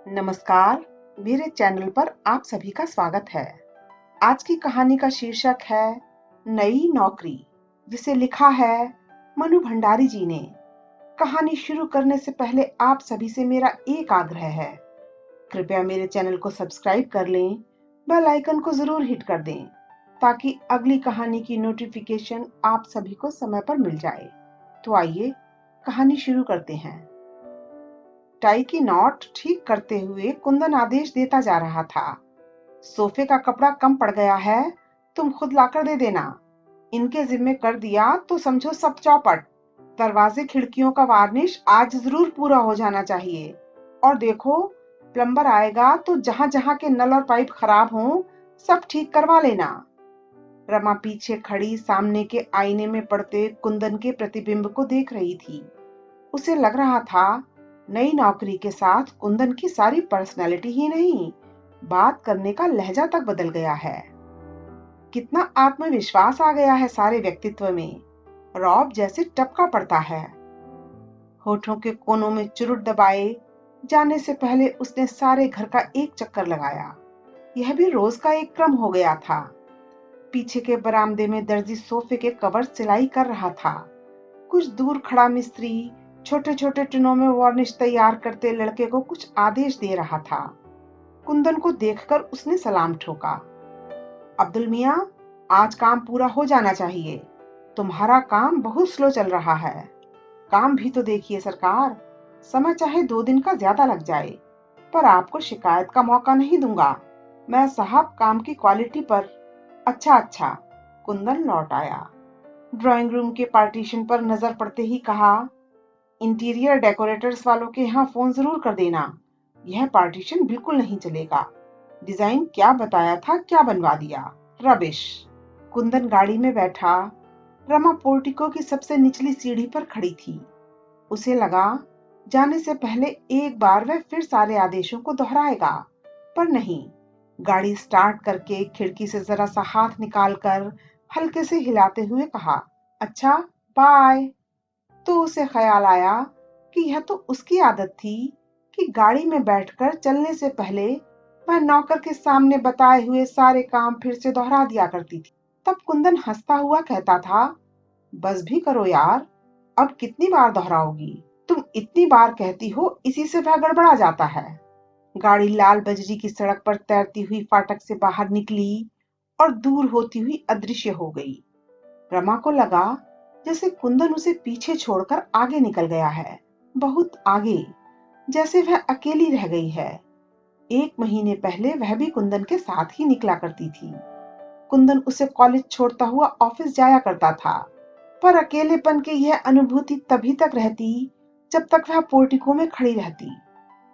नमस्कार, मेरे चैनल पर आप सभी का स्वागत है। आज की कहानी का शीर्षक है नई नौकरी, जिसे लिखा है मनु भंडारी जी ने। कहानी शुरू करने से पहले आप सभी से मेरा एक आग्रह है, कृपया मेरे चैनल को सब्सक्राइब कर लें, बेल आइकन को जरूर हिट कर दें, ताकि अगली कहानी की नोटिफिकेशन आप सभी को समय पर मिल जाए। तो आइए कहानी शुरू करते हैं। टाई की नॉट ठीक करते हुए कुंदन आदेश देता जा रहा था। सोफे का कपड़ा कम पड़ गया है, तुम खुद लाकर दे देना। इनके जिम्मे कर दिया तो समझो सब चौपट। दरवाजे खिड़कियों का वार्निश आज जरूर पूरा हो जाना चाहिए। और देखो, प्लम्बर आएगा तो जहां जहां के नल और पाइप खराब हों, सब ठीक करवा लेना। रमा पीछे खड़ी सामने के आईने में पड़ते कुंदन के प्रतिबिंब को देख रही थी। उसे लग रहा था नई नौकरी के साथ कुंदन की सारी पर्सनैलिटी ही नहीं, बात करने का लहजा तक बदल गया है। कितना आत्मविश्वास आ गया है सारे व्यक्तित्व में, रॉब जैसे टपका पड़ता है। होठों के कोनों में चुरुट दबाए जाने से पहले उसने सारे घर का एक चक्कर लगाया। यह भी रोज का एक क्रम हो गया था। पीछे के बरामदे में दर्जी सोफे के कवर सिलाई कर रहा था। कुछ दूर खड़ा मिस्त्री छोटे छोटे टिनों में वार्निश तैयार करते लड़के को कुछ आदेश दे रहा था। कुंदन को देखकर उसने सलाम ठोका। अब्दुल मियां, आज काम पूरा हो जाना चाहिए। तुम्हारा काम बहुत स्लो चल रहा है। काम भी तो देखिए सरकार, समय चाहे 2 दिन का ज्यादा लग जाए, पर आपको शिकायत का मौका नहीं दूंगा मैं साहब। काम की क्वालिटी पर। अच्छा। कुंदन लौट आया। ड्राइंग रूम के पार्टीशन पर नजर पड़ते ही कहा, इंटीरियर डेकोरेटर्स वालों के यहाँ फोन जरूर कर देना, यह पार्टीशन बिल्कुल नहीं चलेगा। डिजाइन क्या बताया था क्या बनवा दिया, रबिश। कुंदन गाड़ी में बैठा। रमा पोर्टिको की सबसे निचली सीढ़ी पर खड़ी थी। उसे लगा जाने से पहले एक बार वह फिर सारे आदेशों को दोहराएगा, पर नहीं। गाड़ी स्टार्ट करके खिड़की से जरा सा हाथ निकालकर हल्के से हिलाते हुए कहा, अच्छा बाय। तो उसे ख्याल आया कि यह तो उसकी आदत थी कि गाड़ी में बैठकर चलने से पहले वह नौकर के सामने बताए हुए सारे काम फिर से दोहरा दिया करती थी। तब कुंदन हंसता हुआ कहता था, बस भी करो यार, अब कितनी बार दोहराओगी? तुम इतनी बार कहती हो, इसी से वह गड़बड़ा जाता है। गाड़ी लाल बजरी की सड़क पर तैरती हुई फाटक से बाहर निकली और दूर होती हुई अदृश्य हो गई। रमा को लगा जैसे कुंदन उसे पीछे छोड़कर आगे निकल गया है, बहुत आगे, जैसे वह अकेली रह गई है। 1 महीने पहले वह भी कुंदन के साथ ही निकला करती थी। कुंदन उसे कॉलेज छोड़ता हुआ ऑफिस जाया करता था, पर अकेलेपन की यह अनुभूति तभी तक रहती जब तक वह पोर्टिको में खड़ी रहती।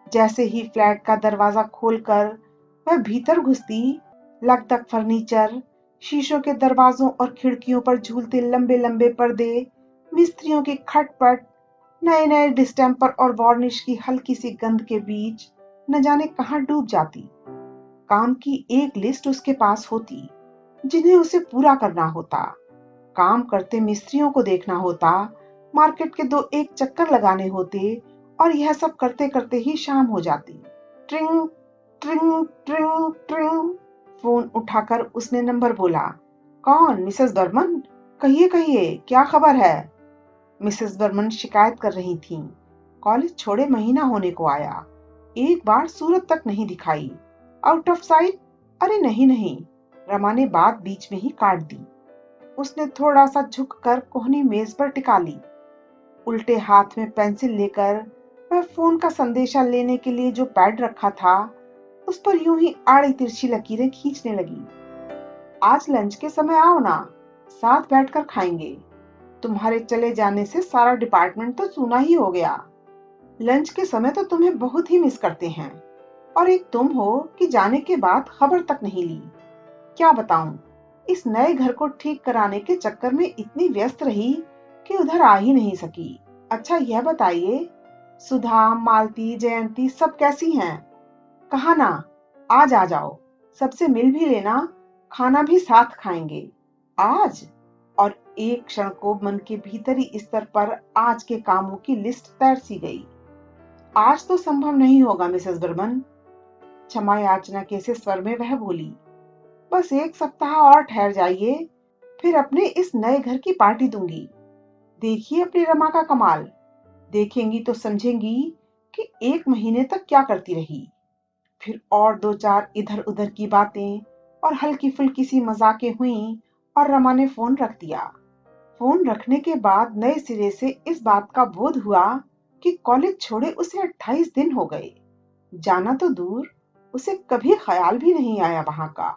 जैसे ही फ्लैट का दरवाजा खोलकर वह भीतर घुसती, लगभग फर्नीचर, शीशों के दरवाजों और खिड़कियों पर झूलते लंबे लंबे पर्दे, मिस्त्रियों की खटपट, नए नए डिस्टेम्पर और वार्निश की हल्की सी गंध के बीच न जाने कहां डूब जाती। काम की एक लिस्ट उसके पास होती, जिन्हें उसे पूरा करना होता। काम करते मिस्त्रियों को देखना होता, मार्केट के 2-1 चक्कर लगाने होते, और यह सब करते करते ही शाम हो जाती। ट्रिंग ट्रिंग ट्रिंग ट्रिंग। फोन उठाकर उसने नंबर बोला। कौन? मिसेस बर्मन? कहिए कहिए, क्या खबर है? मिसेस बर्मन शिकायत कर रही थीं। कॉलेज छोड़े महीना होने को आया, एक बार सूरत तक नहीं दिखाई। Out of site? अरे नहीं नहीं, रमा ने बात बीच में ही काट दी। उसने थोड़ा सा झुककर कोहनी मेज पर टिका ली। उल्टे हाथ में पेंसिल लेकर वह फोन का संदेशा लेने के लिए जो पैड रखा था, उस पर यूं ही आड़ी तिरछी लकीरें खींचने लगी। आज लंच के समय आओ ना, साथ बैठकर खाएंगे। तुम्हारे चले जाने से सारा डिपार्टमेंट तो सूना ही हो गया। लंच के समय तो तुम्हें बहुत ही मिस करते हैं, और एक तुम हो कि जाने के बाद खबर तक नहीं ली। क्या बताऊं, इस नए घर को ठीक कराने के चक्कर में इतनी व्यस्त रही कि उधर आ ही नहीं सकी। अच्छा यह बताइए, सुधा, मालती, जयंती सब कैसी हैं? कहा ना, आज आ जाओ, सबसे मिल भी लेना, खाना भी साथ खाएंगे आज। और एक क्षण को मन के भीतरी स्तर पर आज के कामों की लिस्ट तैर सी गई। आज तो संभव नहीं होगा मिसेस बर्मन, क्षमा याचना के से स्वर में वह बोली। बस 1 सप्ताह और ठहर जाइए, फिर अपने इस नए घर की पार्टी दूंगी। देखिए अपनी रमा का कमाल। देखेंगी तो समझेंगी कि 1 महीने तक क्या करती रही। फिर और 2-4 इधर उधर की बातें और हल्की फुल्की सी मजाकें हुई और रमा ने फोन रख दिया। फोन रखने के बाद नए सिरे से इस बात का बोध हुआ कि कॉलेज छोड़े उसे 28 दिन हो गए। जाना तो दूर, उसे कभी ख्याल भी नहीं आया वहां का।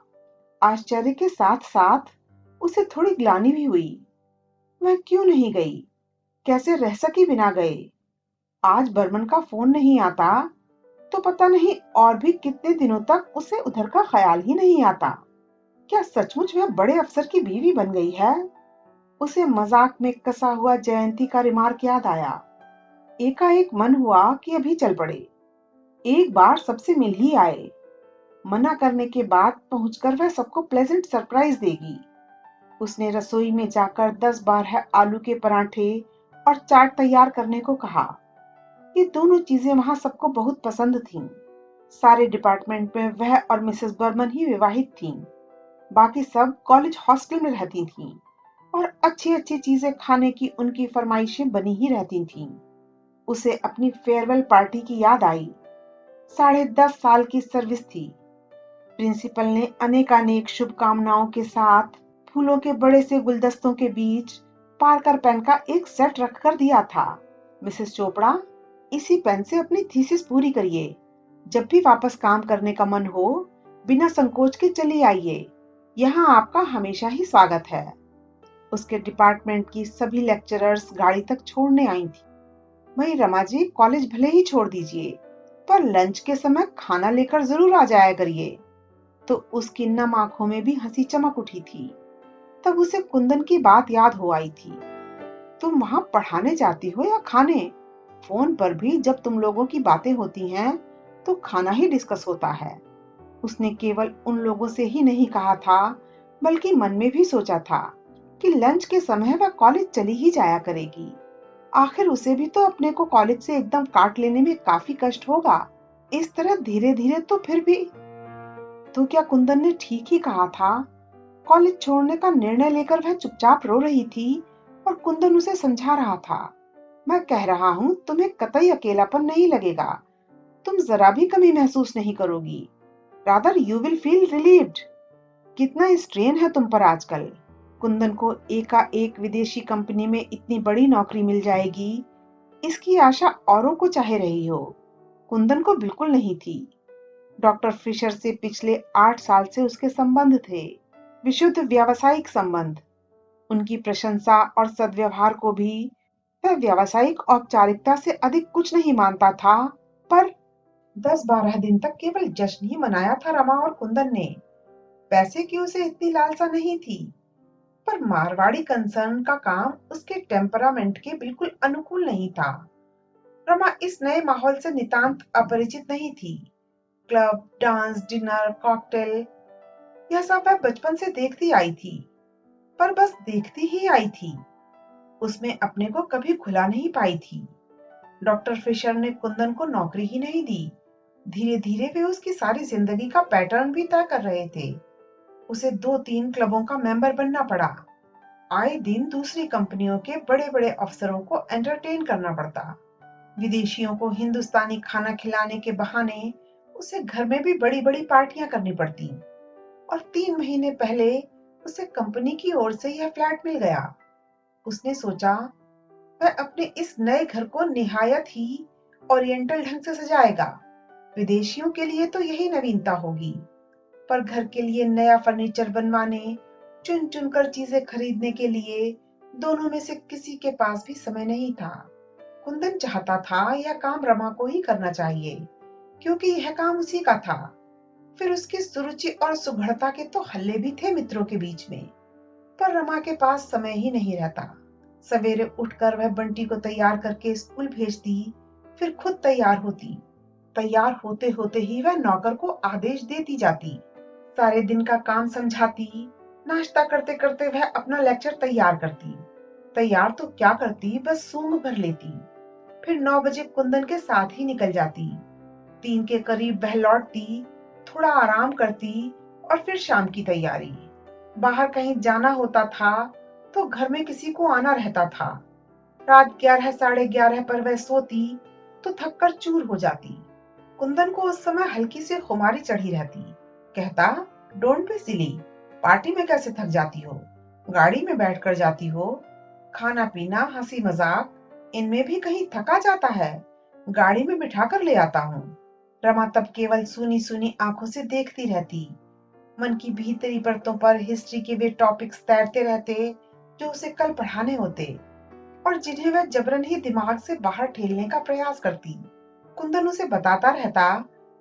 आश्चर्य के साथ साथ उसे थोड़ी ग्लानि भी हुई। वह क्यों नहीं गई? कैसे रह सकी बिना गए? आज बर्मन का फोन नहीं आता तो पता नहीं और भी कितने दिनों तक उसे उधर का ख्याल ही नहीं आता। क्या सचमुच वह बड़े अफसर की बीवी बन गई है? उसे मजाक में कसा हुआ जयंती का रिमार्क याद आया। एकाएक मन हुआ कि अभी चल पड़े, एक बार सबसे मिल ही आए। मना करने के बाद पहुंचकर वह सबको प्लेजेंट सरप्राइज देगी। उसने रसोई में जाकर 10-12 आलू के पराठे और चाट तैयार करने को कहा। ये दोनों चीजें वहां सबको बहुत पसंद थीं। सारे डिपार्टमेंट में वह और मिसेस बर्मन ही विवाहित थीं। बाकी सब कॉलेज हॉस्टल में रहती थीं और अच्छी अच्छी चीजें खाने की उनकी फरमाइशें बनी ही रहती थीं। उसे अपनी फेयरवेल पार्टी की याद आई। 10.5 साल की सर्विस थी। प्रिंसिपल ने अनेकानेक शुभकामनाओं के साथ फूलों के बड़े से गुलदस्तों के बीच पार्कर पेन का एक सेट रखकर दिया था। मिसेस चोपड़ा, इसी पेन से अपनी थीसिस पूरी करिए। जब भी वापस काम करने का मन हो, बिना संकोच के चली आइए। यहाँ आपका हमेशा ही स्वागत है। उसके डिपार्टमेंट की सभी लेक्चरर्स गाड़ी तक छोड़ने आई थी। वही रमा जी, कॉलेज भले ही छोड़ दीजिए, पर लंच के समय खाना लेकर जरूर आ जाया करिए। तो उसकी नम आंखों में भी हंसी चमक उठी थी। तब उसे कुंदन की बात याद हो आई थी। तुम वहां पढ़ाने जाती हो या खाने? फोन पर भी जब तुम लोगों की बातें होती हैं तो खाना ही डिस्कस होता है। उसने केवल उन लोगों से ही नहीं कहा था, बल्कि मन में भी सोचा था कि लंच के समय वह कॉलेज चली ही जाया करेगी। आखिर उसे भी तो अपने को कॉलेज से एकदम काट लेने में काफी कष्ट होगा। इस तरह धीरे धीरे तो फिर भी। तो क्या कुंदन ने ठीक ही कहा था? कॉलेज छोड़ने का निर्णय लेकर वह चुपचाप रो रही थी और कुंदन उसे समझा रहा था। मैं कह रहा हूं, तुम्हें कतई अकेलापन नहीं लगेगा। तुम जरा भी कमी महसूस नहीं करोगी। Rather you will feel relieved. कितना स्ट्रेन है तुम पर आजकल। कुंदन को एकाएक विदेशी कंपनी में इतनी बड़ी नौकरी मिल जाएगी, इसकी आशा औरों को चाहे रही हो, कुंदन को बिल्कुल नहीं थी। डॉक्टर फिशर से पिछले 8 साल से उसके संबंध थे, विशुद्ध व्यावसायिक संबंध। उनकी प्रशंसा और सद्व्यवहार को भी वह व्यावसायिक औपचारिकता से अधिक कुछ नहीं मानता था, पर 10-12 दिन तक केवल जश्न ही मनाया था रमा और कुंदन ने। पैसे की उसे इतनी लालसा नहीं थी, पर मारवाड़ी कंसर्न का काम उसके टेम्परामेंट के बिल्कुल अनुकूल नहीं था। रमा इस नए माहौल से नितांत अपरिचित नहीं थी। क्लब, डांस, डिनर, कॉकटेल, यह सब वह बचपन से देखती आई थी, पर बस देखती ही आई थी। उसमें अपने को कभी खुला नहीं पाई थी। डॉक्टर फिशर ने कुंदन को नौकरी ही नहीं दी। धीरे धीरे वे उसकी सारी जिंदगी का पैटर्न भी तय कर रहे थे। उसे 2-3 क्लबों का मेंबर बनना पड़ा। आए दिन दूसरी कंपनियों के बड़े बड़े अफसरों को एंटरटेन करना पड़ता। विदेशियों को हिंदुस्तानी खाना खिलाने के बहाने उसे घर में भी बड़ी बड़ी पार्टियां करनी पड़ती। और 3 महीने पहले उसे कंपनी की ओर से यह फ्लैट मिल गया। उसने सोचा वह अपने इस नए घर को निहायत ही ओरिएंटल ढंग से सजाएगा। विदेशियों के लिए तो यही नवीनता होगी, पर घर के लिए नया फर्नीचर बनवाने, चुन चुन कर चीजें खरीदने के लिए दोनों में से किसी के पास भी समय नहीं था। कुंदन चाहता था यह काम रमा को ही करना चाहिए, क्योंकि यह काम उसी का था। फिर उसकी सुरुचि और सुघड़ता के तो हल्ले भी थे मित्रों के बीच में, पर रमा के पास समय ही नहीं रहता। सवेरे उठकर वह बंटी को तैयार करके स्कूल भेजती, फिर खुद तैयार होती। तैयार होते होते ही वह नौकर को आदेश देती जाती, सारे दिन का काम समझाती। नाश्ता करते करते वह अपना लेक्चर तैयार करती। तैयार तो क्या करती, बस सूंघ भर लेती। फिर 9 बजे कुंदन के साथ ही निकल जाती। 3 के करीब वह लौटती, थोड़ा आराम करती और फिर शाम की तैयारी। बाहर कहीं जाना होता था तो घर में किसी को आना रहता था। रात 11 साढ़े 11 पर वह सोती तो थककर चूर हो जाती। कुंदन को उस समय हल्की सी खुमारी चढ़ी रहती। कहता, डोंट बी सिली, पार्टी में कैसे थक जाती हो, गाड़ी में बैठकर जाती हो, खाना पीना हंसी मजाक इनमें भी कहीं थका जाता है, गाड़ी में बिठा कर ले आता हूँ। रमा तब केवल सूनी सूनी आंखों से देखती रहती। मन की भीतरी परतों पर हिस्ट्री के वे टॉपिक्स तैरते रहते जो उसे कल पढ़ाने होते और जिन्हें वह जबरन ही दिमाग से बाहर ठेलने का प्रयास करती। कुंदन उसे बताता रहता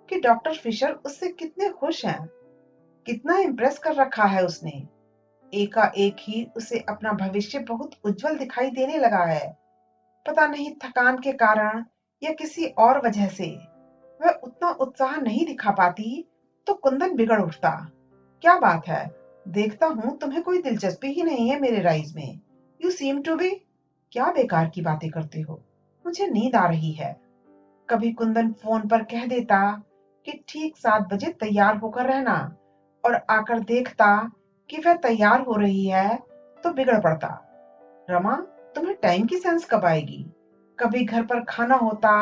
कि डॉक्टर फिशर उससे कितने खुश हैं, कितना इम्प्रेस कर रखा है उसने। एकाएक ही उसे अपना भविष्य बहुत उज्जवल दिखाई देने लगा है। पता नहीं थकान के कारण या किसी और वजह से वह उतना उत्साह नहीं दिखा पाती तो कुंदन बिगड़ उठता। क्या बात है, देखता हूँ तुम्हें कोई दिलचस्पी ही नहीं है मेरे राइज में। यू सीम टू बी, क्या बेकार की बातें करते हो, मुझे नींद आ रही है। कभी कुंदन फोन पर कह देता कि ठीक 7 बजे तैयार होकर रहना और आकर देखता कि वह तैयार हो रही है तो बिगड़ पड़ता। रमा, तुम्हें टाइम की सेंस कब आएगी? कभी घर पर खाना होता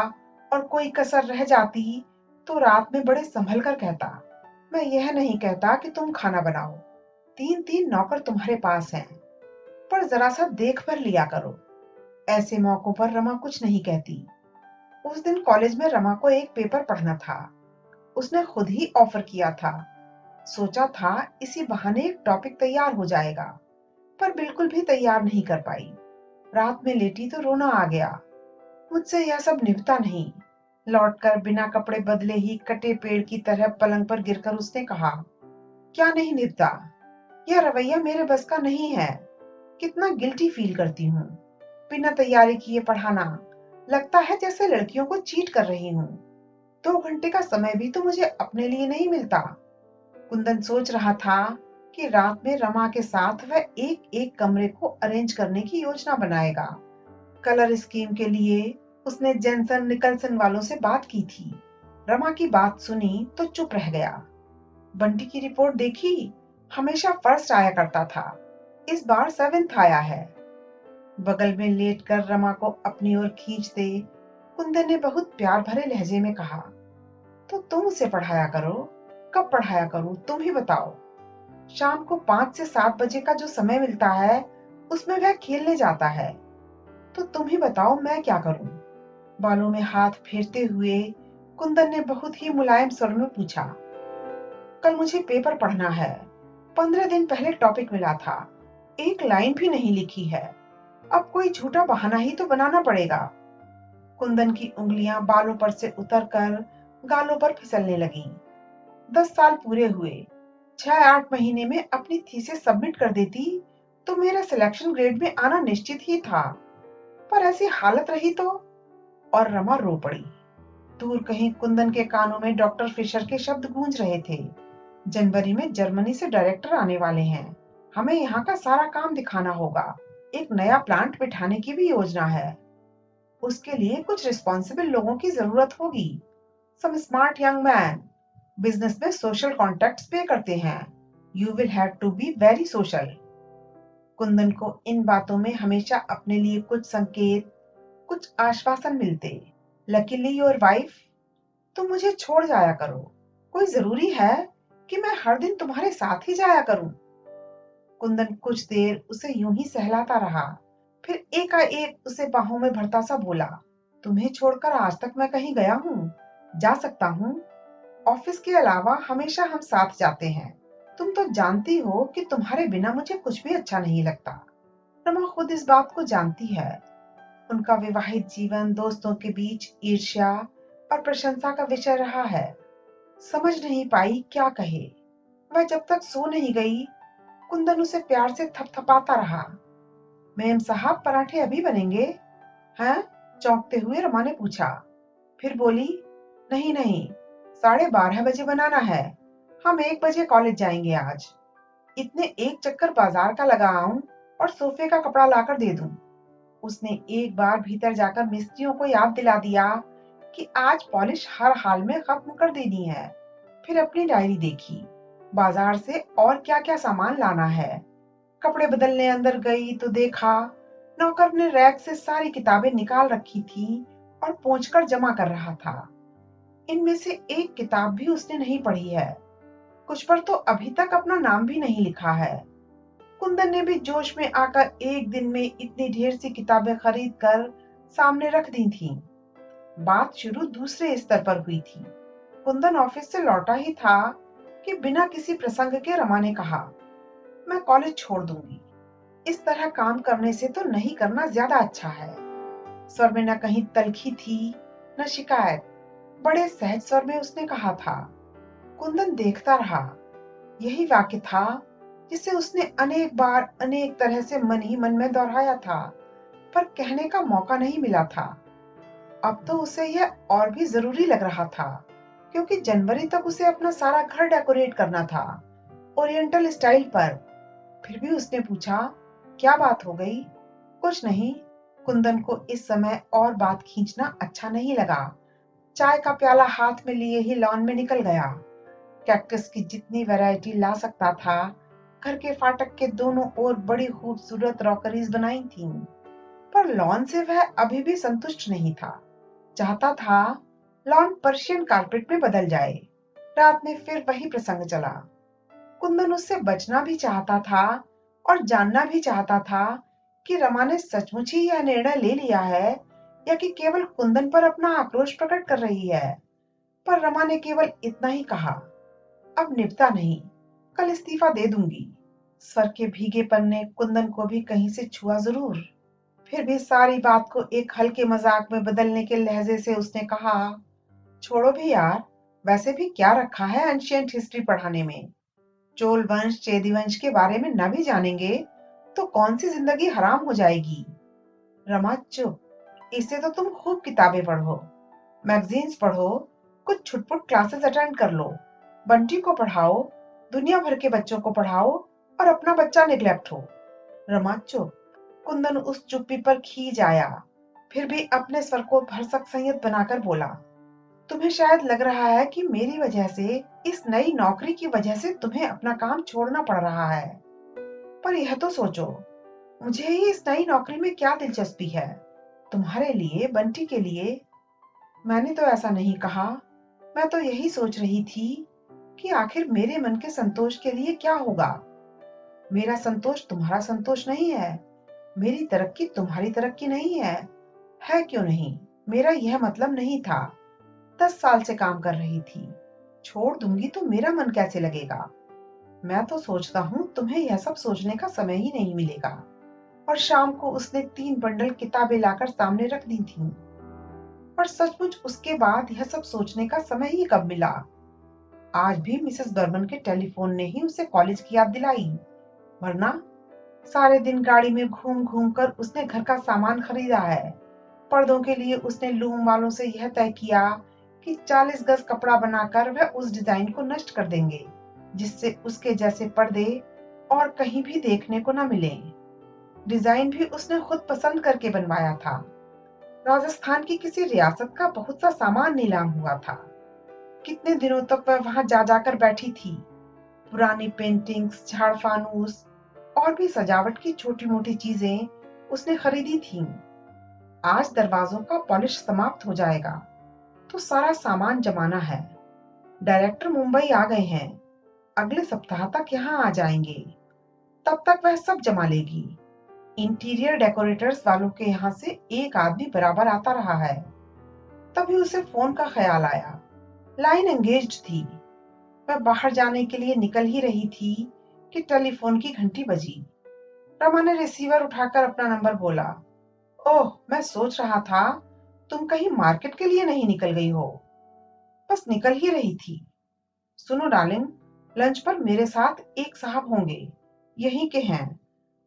और कोई कसर रह जाती तो रात में बड़े संभल कर कहता, मैं यह नहीं कहता कि तुम खाना बनाओ, 3 नौकर तुम्हारे पास हैं, पर जरा सा देख भर लिया करो। ऐसे मौकों पर रमा कुछ नहीं कहती। उस दिन कॉलेज में रमा को एक पेपर पढ़ना था। उसने खुद ही ऑफर किया था। सोचा था इसी बहाने एक टॉपिक तैयार हो जाएगा, पर बिल्कुल भी तैयार नहीं कर पाई। रात में लेटी तो रोना आ गया। मुझसे यह सब निभता नहीं। लौटकर बिना कपड़े बदले ही कटे पेड़ की तरह पलंग पर गिरकर उसने कहा, क्या नहीं निभता? यह रवैया मेरे बस का नहीं है। कितना गिल्टी फील करती हूँ। बिना तैयारी किए पढ़ाना, लगता है जैसे लड़कियों को चीट कर रही हूँ। 2 घंटे का समय भी तो मुझे अपने लिए नहीं मिलता। कुंदन सोच रहा था कि रात में रमा के साथ वह एक एक कमरे को अरेंज करने की योजना बनाएगा। कलर स्कीम के लिए उसने जेंसन निकलसन वालों से बात की थी। रमा की बात सुनी तो चुप रह गया। बंटी की रिपोर्ट देखी, हमेशा फर्स्ट आया करता था, इस बार 7th आया है। बगल में लेटकर रमा को अपनी ओर खींचते कुंदन ने बहुत प्यार भरे लहजे में कहा, तो तुम उसे पढ़ाया करो। कब पढ़ाया करूं तुम ही बताओ। शाम को 5 से 7 बजे का जो समय मिलता है उसमें वह खेलने जाता है, तो तुम ही बताओ मैं क्या करूं। बालों में हाथ फेरते हुए कुंदन ने बहुत ही मुलायम स्वर में पूछा, कल मुझे पेपर पढ़ना है। 15 दिन पहले टॉपिक मिला था, एक लाइन भी नहीं लिखी है। अब कोई झूठा बहाना ही तो बनाना पड़ेगा। कुंदन की उंगलियां बालों पर से उतरकर गालों पर फिसलने लगीं। 10 साल पूरे हुए, 6-8 महीने में अपनी थीसिस सबमिट कर देती तो मेरा सिलेक्शन ग्रेड में आना निश्चित ही था, पर ऐसी हालत रही तो। और रमा रो पड़ी। दूर कहीं कुंदन के कानों में डॉक्टर फिशर के शब्द गूंज रहे थे, जनवरी में जर्मनी से डायरेक्टर आने वाले हैं, हमें यहाँ का सारा काम दिखाना होगा, एक नया प्लांट बिठाने की भी योजना है, उसके लिए कुछ रिस्पॉन्सिबल लोगों की जरूरत होगी, some smart young man, business में सोशल कॉन्टैक्ट्स पे करते हैं, you will have to be very social. Kundan को इन बातों में हमेशा अपने लिए कुछ संकेत, कुछ आश्वासन मिलते। लकीली योर वाइफ, तुम मुझे छोड़ जाया करो, कोई जरूरी है कि मैं हर दिन तुम्हारे साथ ही जाया करूं। कुंदन कुछ देर उसे यूं ही सहलाता रहा, फिर एकाएक उसे बाहों में भरता सा बोला, तुम्हें छोड़कर आज तक मैं कहीं गया हूं? जा सकता हूं? ऑफिस के अलावा हमेशा हम साथ जाते हैं, तुम तो जानती हो कि तुम्हारे बिना मुझे कुछ भी अच्छा नहीं लगता। रमा खुद इस बात को जानती है। उनका विवाहित जीवन दोस्तों के बीच ईर्ष्या और प्रशंसा का विषय रहा है। समझ नहीं पाई क्या कहे। वह जब तक सो नहीं गई, कुंदन उसे प्यार से थपथपाता रहा। मेम साहब, पराठे अभी बनेंगे हैं? चौंकते हुए रमा ने पूछा। फिर बोली, नहीं नहीं, 12:30 बजे बनाना है, हम 1 बजे कॉलेज जाएंगे आज। इतने एक चक्कर बाजार का लगा आऊं और सोफे का कपड़ा लाकर दे दूं। उसने एक बार भीतर जाकर मिस्त्रियों को याद दिला दिया कि आज पॉलिश हर हाल में खत्म कर देनी है। फिर अपनी डायरी देखी, बाजार से और क्या क्या सामान लाना है। कपड़े बदलने अंदर गई तो देखा नौकर ने रैक से सारी किताबें निकाल रखी थी और पोंछकर जमा कर रहा था। इनमें से एक किताब भी उसने नहीं पढ़ी है, कुछ पर तो अभी तक अपना नाम भी नहीं लिखा है। कुंदन ने भी जोश में आकर एक दिन में इतनी ढेर सी किताबें खरीद कर सामने रख दी थीं। बात शुरू दूसरे स्तर पर हुई थी। कुंदन ऑफिस से लौटा ही था कि बिना किसी प्रसंग के रमा ने कहा, मैं कॉलेज छोड़ दूंगी। इस तरह काम करने से तो नहीं करना ज्यादा अच्छा है। स्वर में न कहीं तलखी थी न शिकायत। बड़े सहज स्वर में उसने कहा था। कुंदन देखता रहा। यही वाक्य था जिसे उसने अनेक बार अनेक तरह से मन ही मन में दोहराया था, पर कहने का मौका नहीं मिला था। अब तो उसे यह और भी जरूरी लग रहा था, क्योंकि जनवरी तक उसे अपना सारा घर डेकोरेट करना था, ओरिएंटल स्टाइल पर। फिर भी उसने पूछा, क्या बात हो गई? कुछ नहीं। कुंदन को इस समय और बात खींचना अच्छा नहीं लगा। चाय का प्याला हाथ में लिए ही लॉन में निकल गया। कैक्टस की जितनी वैरायटी ला सकता था, घर के फाटक के दोनों ओर बड़ी खूबसूरत रॉकरीज बनाई थीं। पर लॉन से वह अभी भी संतुष्ट नहीं था। चाहता था लॉन पर्शियन कारपेट में बदल जाए। रात में फिर वही प्रसंग चला। कुंदन उससे बचना भी चाहता था और जानना भी चाहता था कि रमा ने सचमुच ही यह निर्णय ले लिया है या कि केवल कुंदन पर अपना आक्रोश प्रकट कर रही है। पर रमा ने केवल इतना ही कहा, अब निपटा नहीं, कल इस्तीफा दे दूंगी। स्वर के भीगेपन ने कुंदन को भी कहीं से छुआ जरूर। फिर भी सारी बात को एक हल्के मजाक में बदलने के लहजे से उसने कहा, छोड़ो भी यार, वैसे भी क्या रखा है एंशियंट हिस्ट्री पढ़ाने में। चोल वंश चेदी वंश के बारे में न भी जानेंगे तो कौन सी जिंदगी हराम हो जाएगी। रमा चुप। इससे तो तुम खूब किताबें पढ़ो, मैगजीन्स पढ़ो, कुछ छुटपुट क्लासेस अटेंड कर लो, बंटी को पढ़ाओ, दुनिया भर के बच्चों को पढ़ाओ और अपना बच्चा निग्लेक्ट हो। रमा चुप। कुंदन उस चुप्पी पर खींच आया। फिर भी अपने स्वर को भरसक संयत बनाकर बोला, तुम्हें शायद लग रहा है कि मेरी वजह से, इस नई नौकरी की वजह से तुम्हें अपना काम छोड़ना पड़ रहा है। पर यह तो सोचो, मुझे ही इस नई नौकरी में क्या दिलचस्पी है? तुम्हारे लिए, बंटी के लिए? मैंने तो ऐसा नहीं कहा। मैं तो यही सोच रही थी कि आखिर मेरे मन के संतोष के लिए क्या होगा। मेरा संतोष तुम्हारा संतोष नहीं है, मेरी तरक्की तुम्हारी तरक्की नहीं है। है क्यों नहीं? मेरा यह मतलब नहीं था। 10 साल से काम कर रही थी, छोड़ दूंगी तो मेरा मन कैसे लगेगा? मैं तो सोचता हूँ तुम्हें यह सब सोचने का समय ही नहीं मिलेगा। और शाम को उसने 3 बंडल किताबें लाकर सामने रख दी थीं। पर सचमुच उसके बाद यह सब सोचने का समय ही कब मिला? आज भी मिसेस बर्मन के टेलीफोन ने ही उसे कॉलेज की याद दिलाई, वरना सारे दिन गाड़ी में घूम घूम कर उसने घर का सामान खरीदा है। पर्दों के लिए उसने लूम वालों से यह तय किया कि 40 गज कपड़ा बनाकर वह उस डिजाइन को नष्ट कर देंगे, जिससे उसके जैसे पर्दे और कहीं भी देखने को न मिले। डिजाइन भी उसने खुद पसंद करके बनवाया था। राजस्थान की किसी रियासत का बहुत सा सामान नीलाम हुआ था। कितने दिनों तक वह वहां जा जाकर बैठी थी। पुरानी पेंटिंग्स, झाड़ फानूस और भी सजावट की छोटी मोटी चीजें उसने खरीदी थीं। आज दरवाजों का पॉलिश समाप्त हो जाएगा तो सारा सामान जमाना है। डायरेक्टर मुंबई आ गए हैं, अगले सप्ताह तक यहाँ आ जाएंगे। तब तक वह सब जमा लेगी। इंटीरियर डेकोरेटर्स वालों के यहाँ से एक आदमी बराबर आता रहा है। तभी उसे फोन का ख्याल आया। लाइन एंगेज्ड थी। वह बाहर जाने के लिए निकल ही रही थी कि टेलीफोन की घंटी बजी। रमा ने रिसीवर उठाकर अपना नंबर बोला। ओह, मैं सोच रहा था तुम कहीं मार्केट के लिए नहीं निकल गई हो। बस निकल ही रही थी। सुनो डार्लिंग, लंच पर मेरे साथ एक साहब होंगे, यहीं के हैं।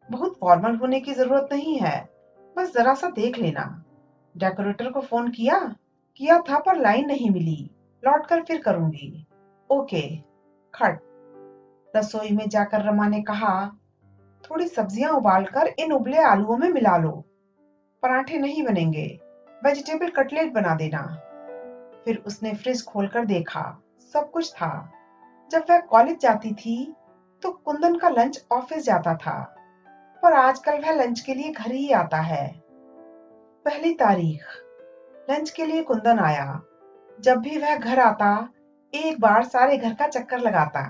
बहुत फॉर्मल होने की जरूरत नहीं है, बस जरा सा देख लेना। डेकोरेटर को फोन किया? किया था पर लाइन नहीं मिली, लौट कर फिर करूंगी। ओके। खट। रसोई में जाकर रमा ने कहा, थोड़ी सब्जियां उबालकर इन उबले आलुओं में मिला लो। पराठे नहीं बनेंगे, वेजिटेबल कटलेट बना देना। फिर उसने फ्रिज खोलकर देखा, सब कुछ था। जब वह कॉलेज जाती थी तो कुंदन का लंच ऑफिस जाता था, पर आजकल वह लंच के लिए घर ही आता है। पहली तारीख, लंच के लिए कुंदन आया। जब भी वह घर आता, एक बार सारे घर का चक्कर लगाता,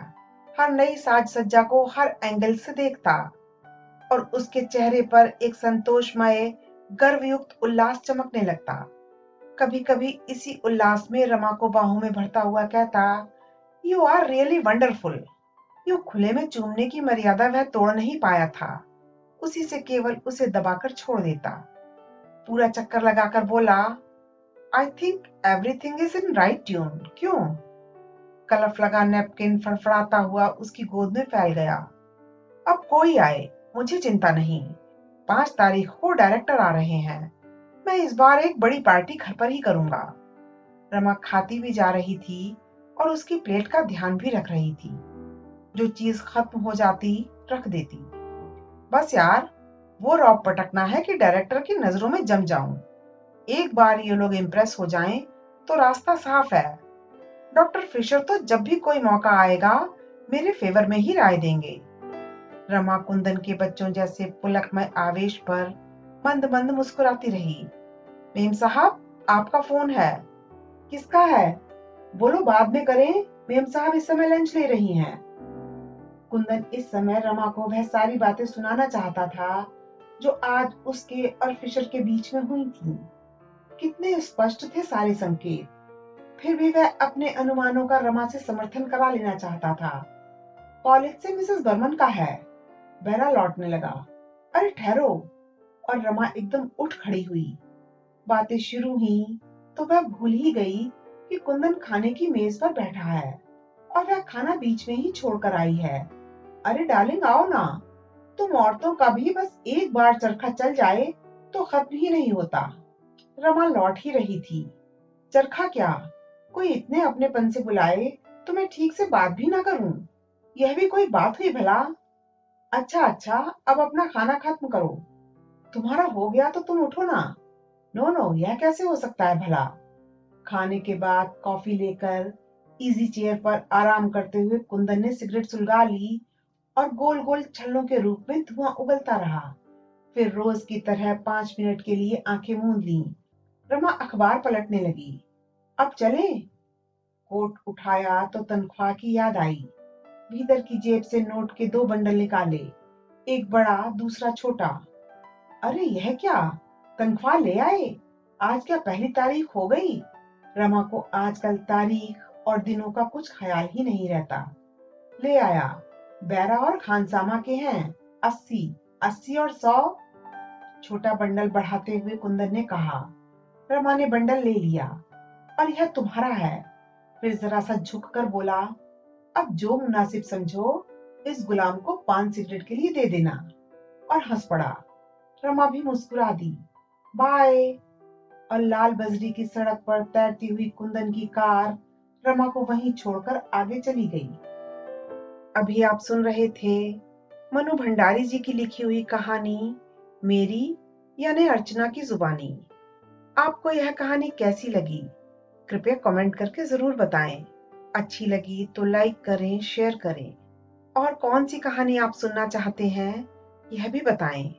हर नई साज सज्जा को हर एंगल से देखता और उसके चेहरे पर एक संतोषमय गर्वयुक्त उल्लास चमकने लगता। कभी कभी इसी उल्लास में रमा को बाहों में भरता हुआ कहता, यू आर रियली वंडरफुल। यूं खुले में चूमने की मर्यादा वह तोड़ नहीं पाया था, उसी से केवल उसे दबाकर छोड़ देता। पूरा चक्कर लगाकर बोला, I think everything is in right tune. क्यों? कलफ लगा नैपकिन फड़फड़ाता हुआ उसकी गोद में फैल गया। अब कोई आए, मुझे चिंता नहीं। 5 तारीख को डायरेक्टर आ रहे हैं। मैं इस बार एक बड़ी पार्टी घर पर ही करूंगा। रमा खाती भी जा रही थी और उसकी प्लेट का ध्यान भी रख रही थी। जो चीज खत्म हो जाती रख देती। बस यार, वो रौब पटकना है कि डायरेक्टर की नजरों में जम जाऊं। एक बार ये लोग इम्प्रेस हो जाएं तो रास्ता साफ है। डॉक्टर फिशर तो जब भी कोई मौका आएगा मेरे फेवर में ही राय देंगे। रमा कुंदन के बच्चों जैसे पुलकमय आवेश पर मंद मंद मुस्कुराती रही। मेम साहब, आपका फोन है। किसका है? बोलो बाद में करें, मेम साहब इस समय लंच ले रही हैं। कुंदन इस समय रमा को वह सारी बातें सुनाना चाहता था जो आज उसके और फिशर के बीच में हुई थी। कितने स्पष्ट थे सारे संकेत। फिर भी वह अपने अनुमानों का रमा से समर्थन करा लेना चाहता था। कॉलेज से मिसेस बर्मन का है। बेरा लौटने लगा। अरे ठहरो। और रमा एकदम उठ खड़ी हुई। बातें शुरू हुई तो वह भूल ही गई कि कुंदन खाने की मेज पर बैठा है और वह खाना बीच में ही छोड़कर आई है। अरे डार्लिंग, आओ ना। तुम औरतों का भी बस एक बार चरखा चल जाए तो खत्म ही नहीं होता। रमा लौट ही रही थी। चरखा क्या? कोई इतने अपनेपन से बुलाए तो मैं ठीक से बात भी ना करूं। यह भी कोई बात हुई भला? अच्छा अच्छा, अब अपना खाना खत्म करो। तुम्हारा हो गया तो तुम उठो ना। नो नो, यह कैसे हो सकता है भला? खाने के बाद कॉफी लेकर इजी चेयर पर आराम करते हुए कुंदन ने सिगरेट सुलगा ली और गोल गोल छल्लों के रूप में धुआं उगलता रहा। फिर रोज की तरह 5 मिनट के लिए आंखें मूंद ली। रमा अखबार पलटने लगी। अब चले? कोट उठाया तो तनख्वाह की याद आई। भीतर की जेब से नोट के 2 बंडल निकाले, एक बड़ा दूसरा छोटा। अरे यह क्या? तनख्वाह ले आए? आज क्या पहली तारीख हो गई? रमा को आजकल तारीख और दिनों का कुछ ख्याल ही नहीं रहता। ले आया। बैरा और खानसामा के हैं। 80, 80 और 100। छोटा बंडल बढ़ाते हुए कुंदन ने कहा। रमा ने बंडल ले लिया। और यह तुम्हारा है। फिर जरा सा झुककर बोला, अब जो मुनासिब समझो इस गुलाम को 5 सिगरेट के लिए दे देना। और हंस पड़ा। रमा भी मुस्कुरा दी। बाय। और लाल बजरी की सड़क पर तैरती हुई कुंदन की कार रमा को वहीं छोड़कर आगे चली गई। अभी आप सुन रहे थे मनु भंडारी जी की लिखी हुई कहानी मेरी यानी अर्चना की जुबानी। आपको यह कहानी कैसी लगी? कृपया कमेंट करके जरूर बताएं। अच्छी लगी तो लाइक करें, शेयर करें। और कौन सी कहानी आप सुनना चाहते हैं यह भी बताएं।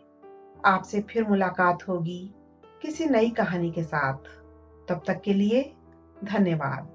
आपसे फिर मुलाकात होगी किसी नई कहानी के साथ। तब तक के लिए धन्यवाद।